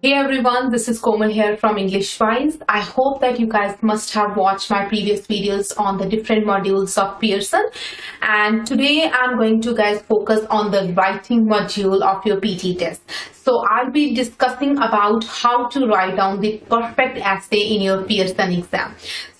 Hey everyone, this is Komal here from EnglishWise. I hope that you guys must have watched my previous videos on the different modules of Pearson. And today I'm going to guys focus on the writing module of your PT test. So I'll be discussing about how to write down the perfect essay in your Pearson exam.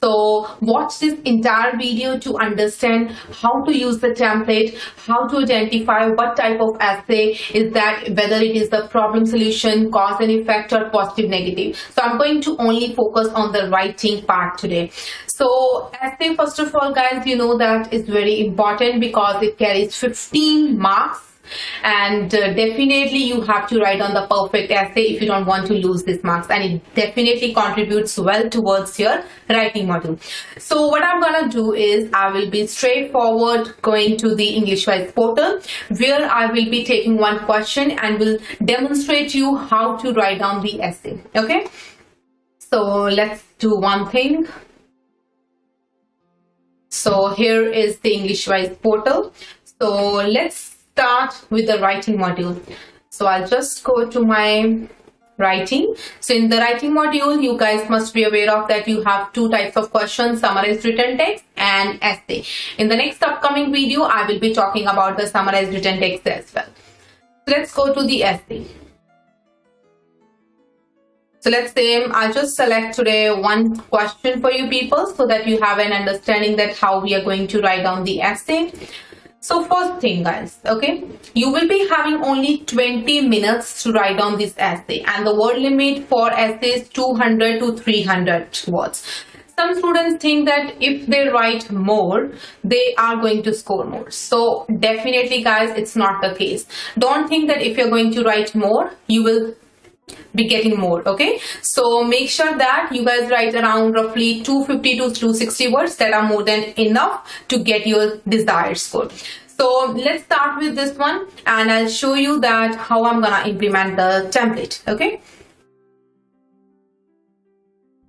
So watch this entire video to understand how to use the template, how to identify what type of essay is that, whether it is the problem solution, cause and effect, or positive negative. So I'm going to only focus on the writing part today. So essay, first of all guys, you know that is very important because it carries 15 marks. And definitely you have to write on the perfect essay if you don't want to lose these marks, and it definitely contributes well towards your writing module. So what I'm gonna do is I will be straightforward going to the EnglishWise portal, where I will be taking one question and will demonstrate you how to write down the essay. Okay, so let's do one thing. So here is the EnglishWise portal. So let's start with the writing module. So I'll just go to my writing. So in the writing module, you guys must be aware of that you have two types of questions: summarized written text and essay. In the next upcoming video, I will be talking about the summarized written text as well. So let's go to the essay. So let's say I'll just select today one question for you people so that you have an understanding that how we are going to write down the essay. So first thing guys, okay, you will be having only 20 minutes to write down this essay, and the word limit for essay is 200 to 300 words. Some students think that if they write more, they are going to score more. So definitely guys, it's not the case. Don't think that if you're going to write more, you will be getting more. Okay, so make sure that you guys write around roughly 250 to 260 words. That are more than enough to get your desired score. So let's start with this one, and I'll show you that how I'm gonna implement the template. Okay,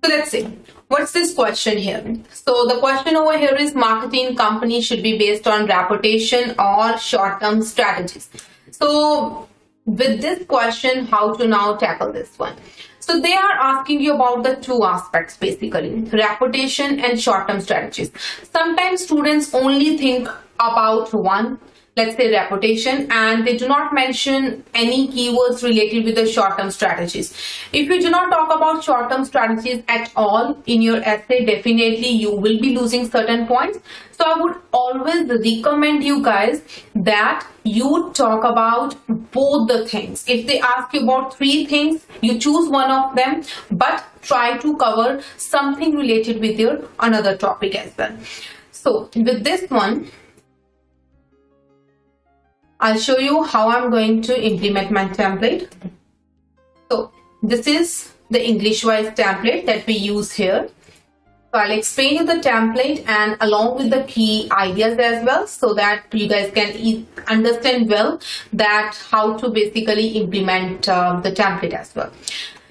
so let's see what's this question here. So the question over here is: marketing company should be based on reputation or short-term strategies. So with this question, how to now tackle this one? So they are asking you about the two aspects basically, reputation and short-term strategies. Sometimes students only think about one, let's say reputation, and they do not mention any keywords related with the short-term strategies. If you do not talk about short-term strategies at all in your essay, definitely you will be losing certain points. So I would always recommend you guys that you talk about both the things. If they ask you about three things, you choose one of them, but try to cover something related with your another topic as well. So with this one, I'll show you how I'm going to implement my template. So this is the EnglishWise template that we use here. So I'll explain you the template and along with the key ideas as well, so that you guys can understand well that how to basically implement the template as well.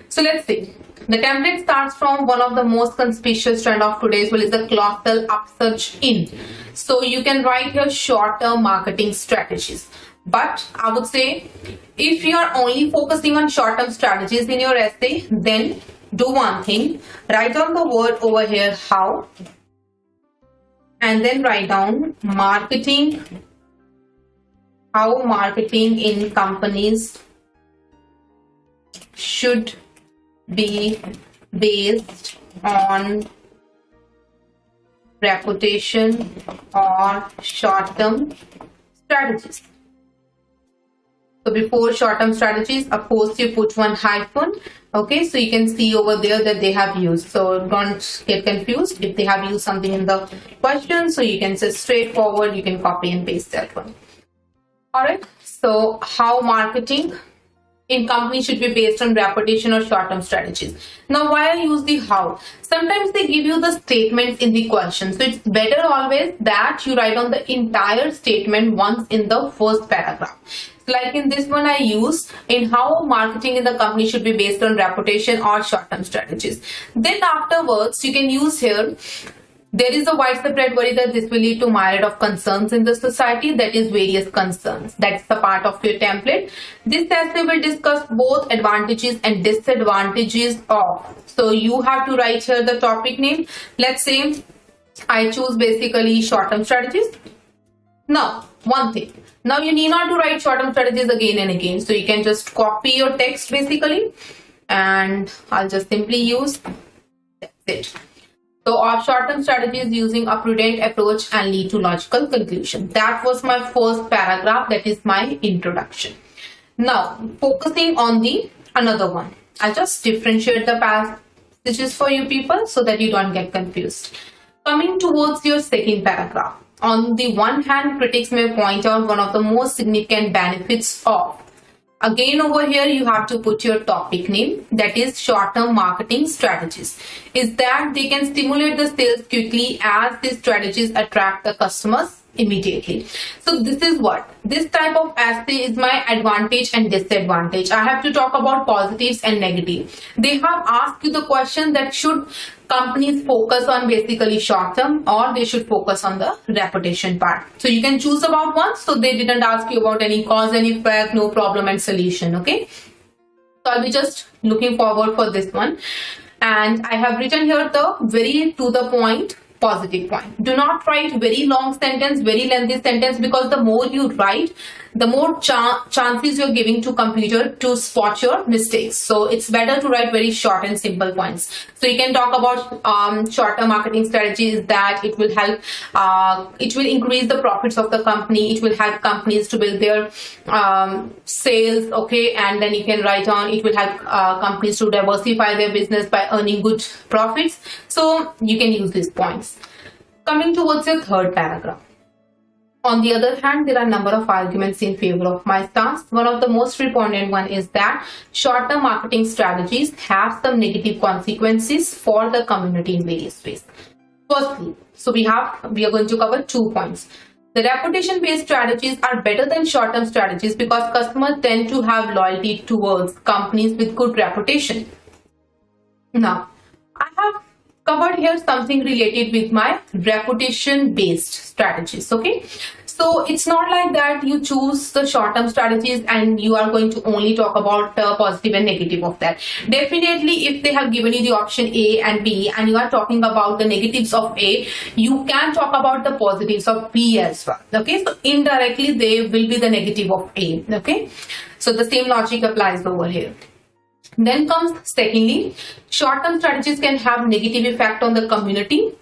So let's see. The template starts from one of the most conspicuous trend of today's world is the colossal upsurge in. So you can write here short-term marketing strategies. But I would say if you are only focusing on short-term strategies in your essay, then do one thing, write down the word over here how, and then write down marketing, how marketing in companies should be based on reputation or short-term strategies. So before short-term strategies, of course, you put one hyphen. Okay, so you can see over there that they have used. So don't get confused if they have used something in the question. So you can say straightforward, you can copy and paste that one. Alright, so how marketing in company should be based on reputation or short-term strategies. Now why I use the how? Sometimes they give you the statements in the question. So it's better always that you write down the entire statement once in the first paragraph. So like in this one I use in how marketing in the company should be based on reputation or short-term strategies. Then afterwards you can use here There is a widespread worry that this will lead to myriad of concerns in the society, that is various concerns. That's the part of your template. This essay will discuss both advantages and disadvantages of. So you have to write here the topic name. Let's say I choose basically short-term strategies. Now, one thing. Now you need not to write short-term strategies again and again. So you can just copy your text basically. And I'll just simply use, that's it. So our short-term strategies using a prudent approach and lead to logical conclusion. That was my first paragraph. That is my introduction. Now, focusing on the another one. I'll just differentiate the passages for you people so that you don't get confused. Coming towards your second paragraph. On the one hand, critics may point out one of the most significant benefits of. Again, over here, you have to put your topic name, that is short-term marketing strategies. Is that they can stimulate the sales quickly as these strategies attract the customers immediately. So this is what this type of essay is my advantage and disadvantage. I have to talk about positives and negatives. They have asked you the question that should companies focus on basically short term or they should focus on the reputation part. So you can choose about one. So they didn't ask you about any cause and effect, no problem and solution. Okay. So I'll be just looking forward for this one. And I have written here the very to the point positive point. Do not write very long sentence, very lengthy sentence, because the more you write, the more chances you're giving to computer to spot your mistakes. So it's better to write very short and simple points. So you can talk about short-term marketing strategies that it will help, it will increase the profits of the company. It will help companies to build their sales. Okay. And then you can write on, it will help companies to diversify their business by earning good profits. So you can use these points. Coming towards your third paragraph. On the other hand, there are a number of arguments in favor of my stance. One of the most proponent one is that short-term marketing strategies have some negative consequences for the community in various ways. Firstly, so we are going to cover 2 points. The reputation-based strategies are better than short-term strategies because customers tend to have loyalty towards companies with good reputation. Now, I have covered here something related with my reputation based strategies. Okay, so it's not like that you choose the short-term strategies and you are going to only talk about positive and negative of that. Definitely, if they have given you the option A and B and you are talking about the negatives of A, you can talk about the positives of B as well. Okay, so indirectly they will be the negative of A. Okay, so the same logic applies over here. Then comes secondly, short-term strategies can have negative effect on the community,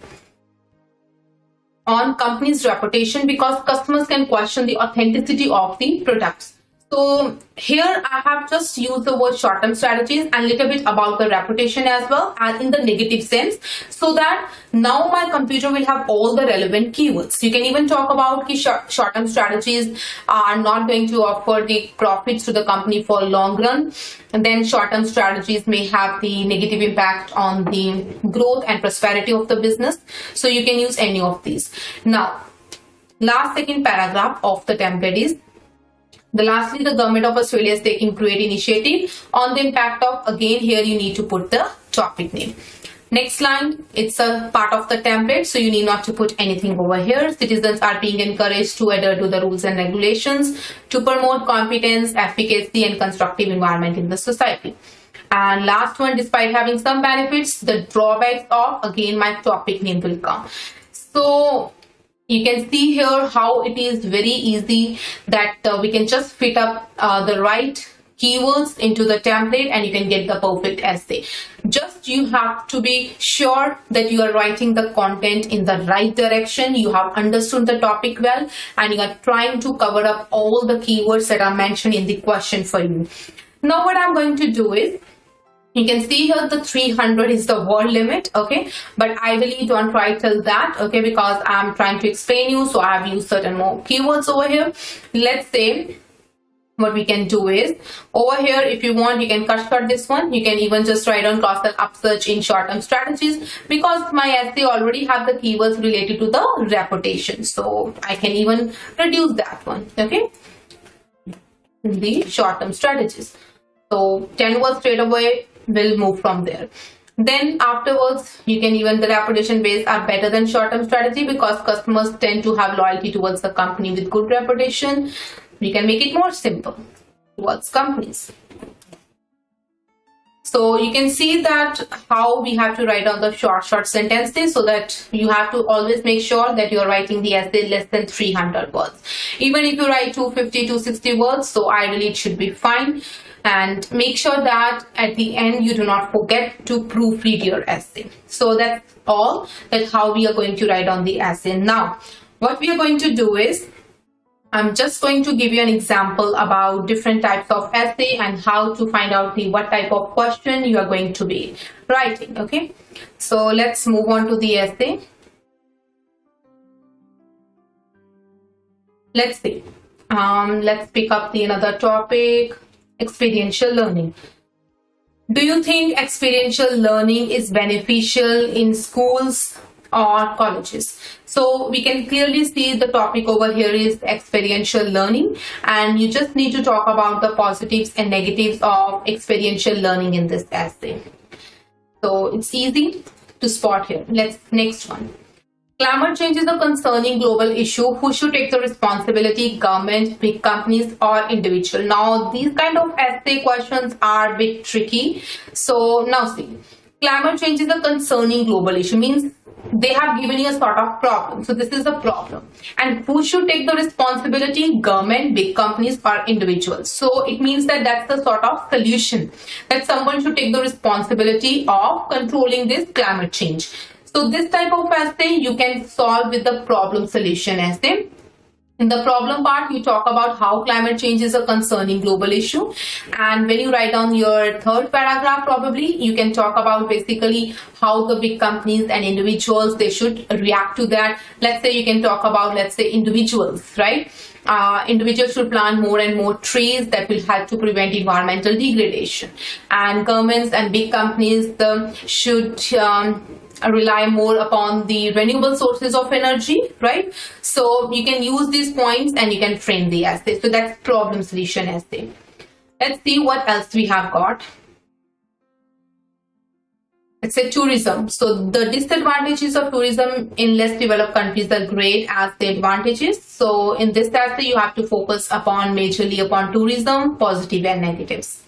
on company's reputation, because customers can question the authenticity of the products. So here I have just used the word short-term strategies and little bit about the reputation as well, and in the negative sense, so that now my computer will have all the relevant keywords. You can even talk about short-term strategies are not going to offer the profits to the company for long run, and then short-term strategies may have the negative impact on the growth and prosperity of the business. So you can use any of these. Now, second paragraph of the template is, lastly, the government of Australia is taking great initiative on the impact of, again here you need to put the topic name. Next line, it's a part of the template, so you need not to put anything over here. Citizens are being encouraged to adhere to the rules and regulations to promote competence, efficacy and constructive environment in the society. And last one, despite having some benefits, the drawbacks of, again my topic name will come. So you can see here how it is very easy that we can just fit up the right keywords into the template and you can get the perfect essay. Just you have to be sure that you are writing the content in the right direction, you have understood the topic well, and you are trying to cover up all the keywords that are mentioned in the question for you. Now what I'm going to do is, you can see here the 300 is the word limit, okay, but I really don't write till that, okay, because I'm trying to explain you, so I have used certain more keywords over here. Let's say what we can do is, over here if you want you can cut this one. You can even just write on cross the upsearch in short-term strategies, because my essay already have the keywords related to the reputation, so I can even reduce that one, okay, the short-term strategies. So 10 words straight away will move from there. Then afterwards, you can even, the reputation base are better than short-term strategy because customers tend to have loyalty towards the company with good reputation. We can make it more simple towards companies. So you can see that how we have to write down the short sentences, so that you have to always make sure that you are writing the essay less than 300 words. Even if you write 250, 260 words, so ideally it should be fine. And make sure that at the end you do not forget to proofread your essay. So that's all, that's how we are going to write down the essay. Now, what we are going to do is, I'm just going to give you an example about different types of essay and how to find out what type of question you are going to be writing. Okay, so let's move on to the essay. Let's see. Let's pick up another topic, experiential learning. Do you think experiential learning is beneficial in schools or colleges? So we can clearly see the topic over here is experiential learning, and you just need to talk about the positives and negatives of experiential learning in this essay. So it's easy to spot here. Next one. Climate change is a concerning global issue. Who should take the responsibility? Government, big companies, or individual? Now these kind of essay questions are a bit tricky. So now see, climate change is a concerning global issue, means they have given you a sort of problem. So this is a problem. And who should take the responsibility? Government, big companies, or individuals. So it means that that's the sort of solution, that someone should take the responsibility of controlling this climate change. So this type of essay you can solve with the problem solution essay. In the problem part, you talk about how climate change is a concerning global issue. And when you write down your third paragraph, probably you can talk about basically how the big companies and individuals, they should react to that. Let's say you can talk about, let's say, individuals, right? Individuals should plant more and more trees that will help to prevent environmental degradation. And governments and big companies should rely more upon the renewable sources of energy, right? So you can use these points and you can frame the essay. So that's problem solution essay. Let's see what else we have got. Let's say tourism. So the disadvantages of tourism in less developed countries are great as the advantages. So in this essay, you have to focus majorly upon tourism, positive and negatives.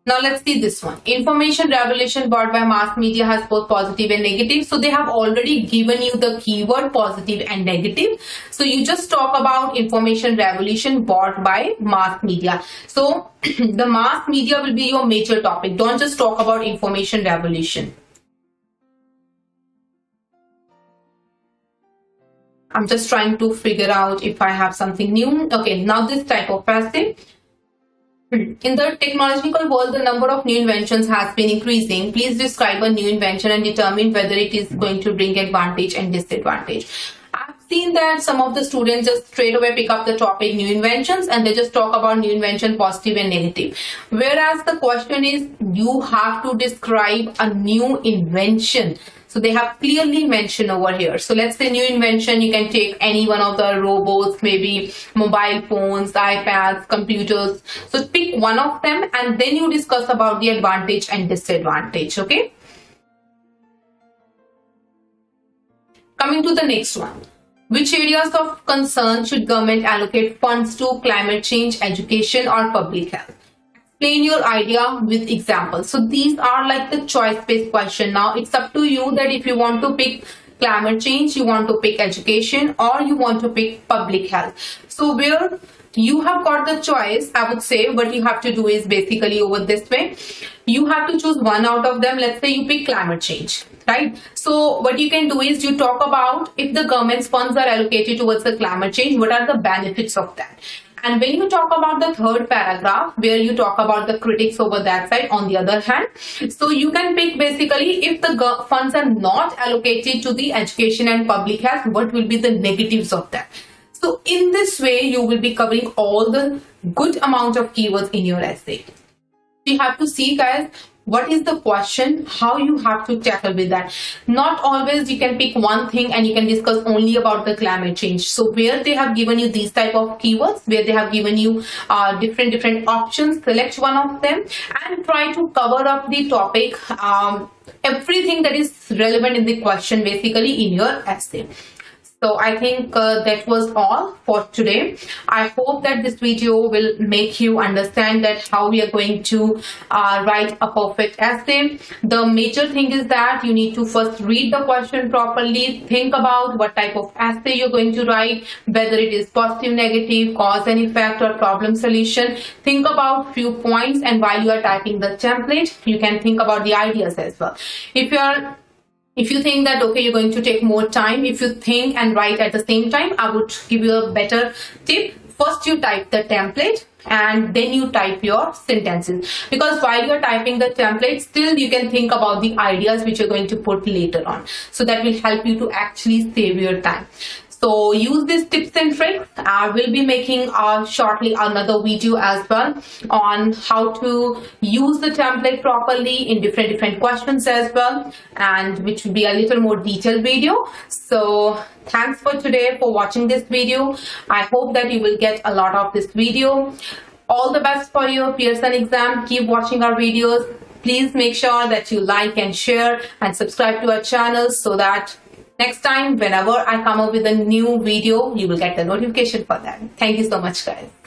Now let's see this one. Information revolution brought by mass media has both positive and negative. So they have already given you the keyword positive and negative. So you just talk about information revolution brought by mass media. So the mass media will be your major topic. Don't just talk about information revolution. I'm just trying to figure out if I have something new. Okay, now this type of essay. In the technological world, the number of new inventions has been increasing. Please describe a new invention and determine whether it is going to bring advantage and disadvantage. I've seen that some of the students just straight away pick up the topic new inventions and they just talk about new invention positive and negative. Whereas the question is, you have to describe a new invention. So they have clearly mentioned over here. So let's say new invention, you can take any one of the robots, maybe mobile phones, iPads, computers. So pick one of them and then you discuss about the advantage and disadvantage, okay? Coming to the next one. Which areas of concern should government allocate funds to? Climate change, education, or public health? Explain your idea with examples. So these are like the choice-based question. Now it's up to you that if you want to pick climate change, you want to pick education, or you want to pick public health. So where you have got the choice, I would say what you have to do is basically over this way. You have to choose one out of them. Let's say you pick climate change, right? So what you can do is you talk about if the government's funds are allocated towards the climate change, what are the benefits of that? And when you talk about the third paragraph, where you talk about the critics over that side, on the other hand, so you can pick basically if the funds are not allocated to the education and public health, what will be the negatives of that? So in this way, you will be covering all the good amount of keywords in your essay. You have to see, guys, what is the question, how you have to tackle with that. Not always you can pick one thing and you can discuss only about the climate change. So where they have given you these type of keywords, where they have given you different options, select one of them and try to cover up the topic, everything that is relevant in the question basically in your essay. So I think that was all for today. I hope that this video will make you understand that how we are going to write a perfect essay. The major thing is that you need to first read the question properly, think about what type of essay you're going to write, whether it is positive, negative, cause and effect or problem solution. Think about few points, and while you are typing the template, you can think about the ideas as well. If you think that, okay, you're going to take more time, if you think and write at the same time, I would give you a better tip. First, you type the template and then you type your sentences. Because while you're typing the template, still you can think about the ideas which you're going to put later on. So that will help you to actually save your time. So use these tips and tricks. I will be making shortly another video as well on how to use the template properly in different questions as well, and which will be a little more detailed video. So thanks for today for watching this video. I hope that you will get a lot of this video. All the best for your Pearson exam. Keep watching our videos. Please make sure that you like and share and subscribe to our channel so that next time, whenever I come up with a new video, you will get the notification for that. Thank you so much, guys.